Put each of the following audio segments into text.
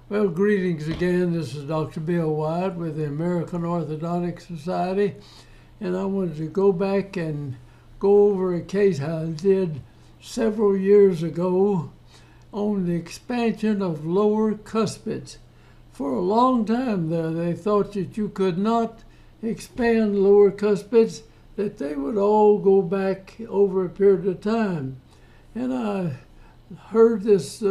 Well, greetings again. This is Dr. Bill Wyatt with the American Orthodontic Society, and I wanted to go back and go over a case I did several years ago on the expansion of lower cuspids. For a long time there, they thought that you could not expand lower cuspids, that they would all go back over a period of time. And I heard this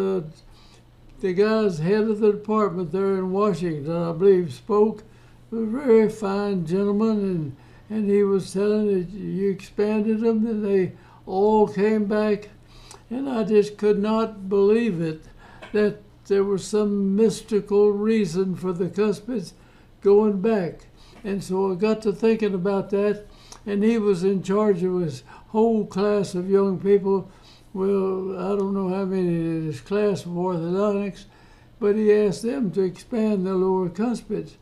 the guy's head of the department there in Washington, I believe, spoke. A very fine gentleman, and he was telling that you expanded them and they all came back. And I just could not believe it, that there was some mystical reason for the cuspids going back. And so I got to thinking about that, and he was in charge of his whole class of young people. Well, I don't know how many in his class of orthodontics, but he asked them to expand the lower cuspids.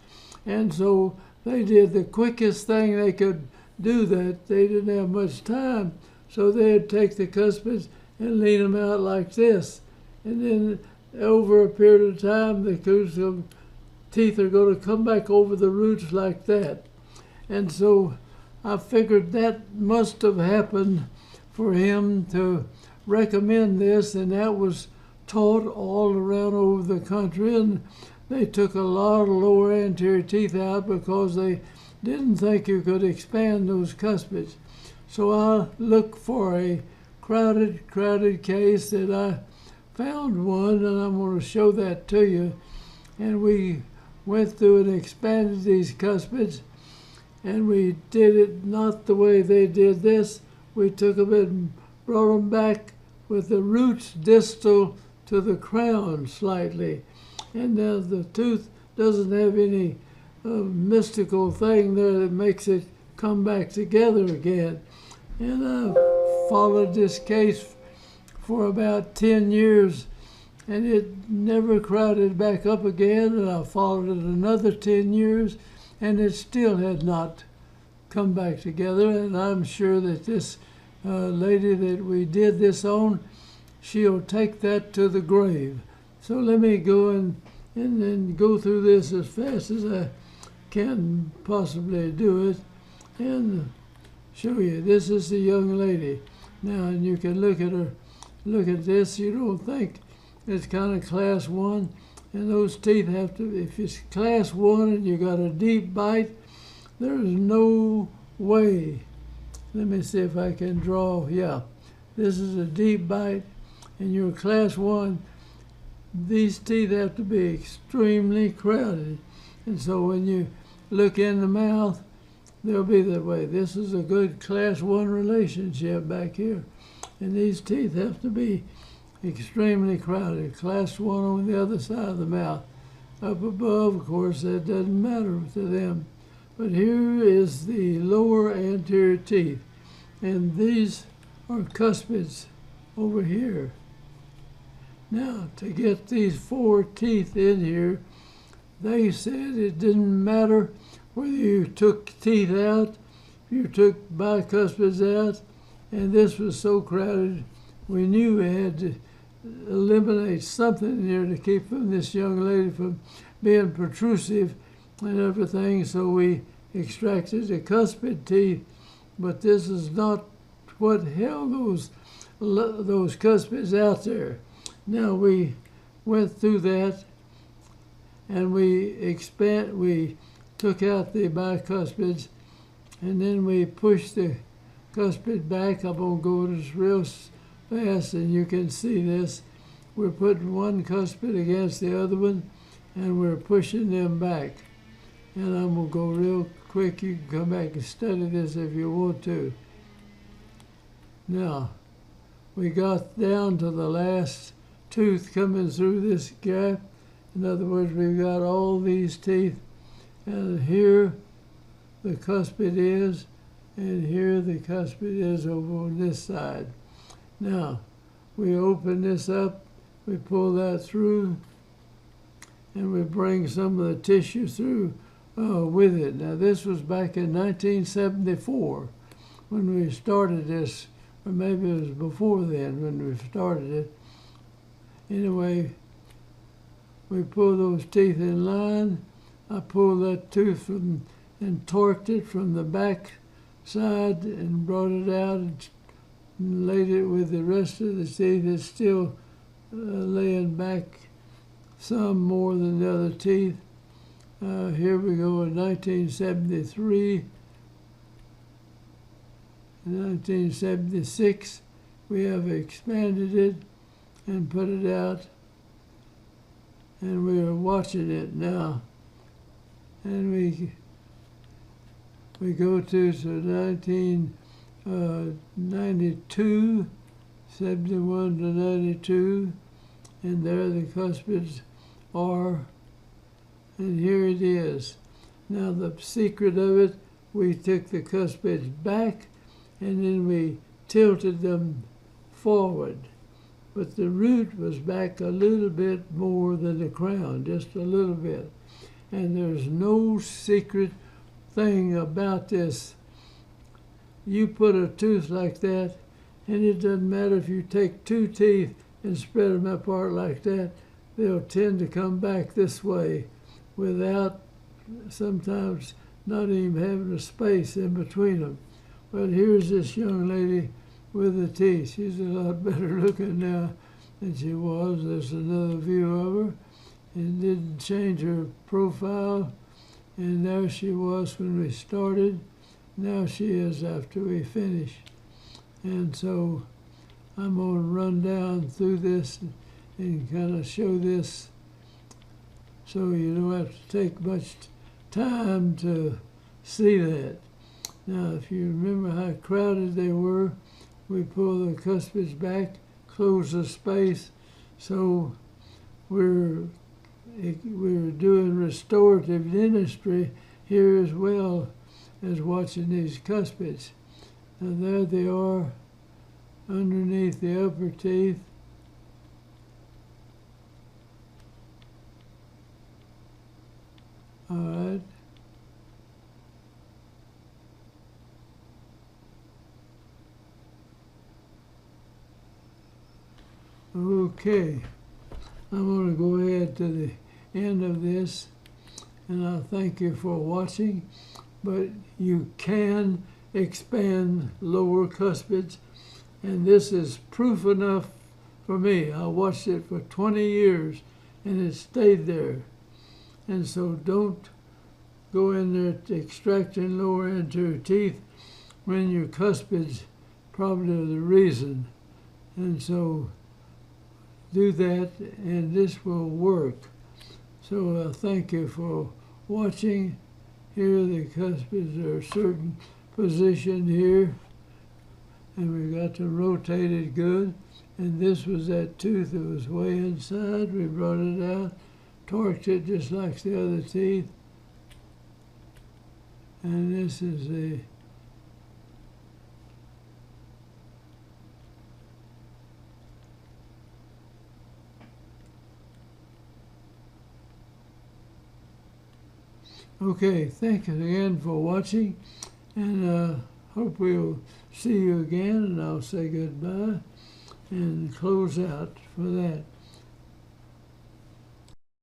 And so they did the quickest thing they could do that. They didn't have much time, so they'd take the cuspids and lean them out like this. And then over a period of time, the teeth are going to come back over the roots like that. And so I figured that must have happened for him to recommend this, and that was taught all around over the country, and they took a lot of lower anterior teeth out because they didn't think you could expand those cuspids. So I looked for a crowded case that I found one, and I'm going to show that to you. And we went through and expanded these cuspids, and we did it not the way they did this. We took them and brought them back with the roots distal to the crown slightly. And now the tooth doesn't have any mystical thing there that makes it come back together again. And I followed this case for about 10 years, and it never crowded back up again. And I followed it another 10 years, and it still had not come back together. And I'm sure that this lady that we did this on, she'll take that to the grave. So let me go and go through this as fast as I can possibly do it and show you. This is the young lady. Now, and you can look at her, look at this. You don't think it's kind of class 1, and those teeth have to, if it's class 1 and you got a deep bite, there's no way. Let me see if I can draw. Yeah, this is a deep bite, and you're class 1. These teeth have to be extremely crowded. And so when you look in the mouth, they'll be that way. This is a good class 1 relationship back here. And these teeth have to be extremely crowded. Class 1 on the other side of the mouth. Up above, of course, that doesn't matter to them. But here is the lower anterior teeth, and these are cuspids over here. Now, to get these 4 teeth in here, they said it didn't matter whether you took teeth out, you took bicuspids out, and this was so crowded, we knew we had to eliminate something in here to keep this young lady from being protrusive and everything, so we extracted the cuspid teeth, but this is not what held those cuspids out there. Now we went through that, and we took out the bicuspids, and then we pushed the cuspid back. I'm going to go this real fast, and you can see this. We're putting one cuspid against the other one, and we're pushing them back. And I'm going to go real quick. You can come back and study this if you want to. Now, we got down to the last tooth coming through this gap. In other words, we've got all these teeth, and here the cuspid is, and here the cuspid is over on this side. Now, we open this up, we pull that through, and we bring some of the tissue through with it. Now, this was back in 1974 when we started this, or maybe it was before then when we started it. Anyway, we pull those teeth in line. I pulled that tooth from and torqued it from the back side and brought it out and laid it with the rest of the teeth. It's still laying back some more than the other teeth. Here we go in 1973. In 1976, we have expanded it and put it out, and we are watching it now. And we go to 1992, 71 to 92, and there the cuspids are, and here it is. Now the secret of it, we took the cuspids back and then we tilted them forward. But the root was back a little bit more than the crown, just a little bit. And there's no secret thing about this. You put a tooth like that, and it doesn't matter if you take two teeth and spread them apart like that, they'll tend to come back this way without sometimes not even having a space in between them. But here's this young lady with the teeth. She's a lot better looking now than she was. There's another view of her. It didn't change her profile. And there she was when we started. Now she is after we finish. And so I'm going to run down through this and kind of show this so you don't have to take much time to see that. Now, if you remember how crowded they were, we pull the cuspids back, close the space, so we're doing restorative dentistry here as well as watching these cuspids. Now there they are underneath the upper teeth. All right. Okay, I'm going to go ahead to the end of this, and I thank you for watching. But you can expand lower cuspids, and this is proof enough for me. I watched it for 20 years, and it stayed there. And so don't go in there extracting lower anterior teeth when your cuspids probably are the reason. And so do that, and this will work. So thank you for watching. Here the cuspids are a certain position here, and we got to rotate it good. And this was that tooth that was way inside. We brought it out, torqued it just like the other teeth. And this is the okay, thank you again for watching, and hope we'll see you again, and I'll say goodbye and close out for that.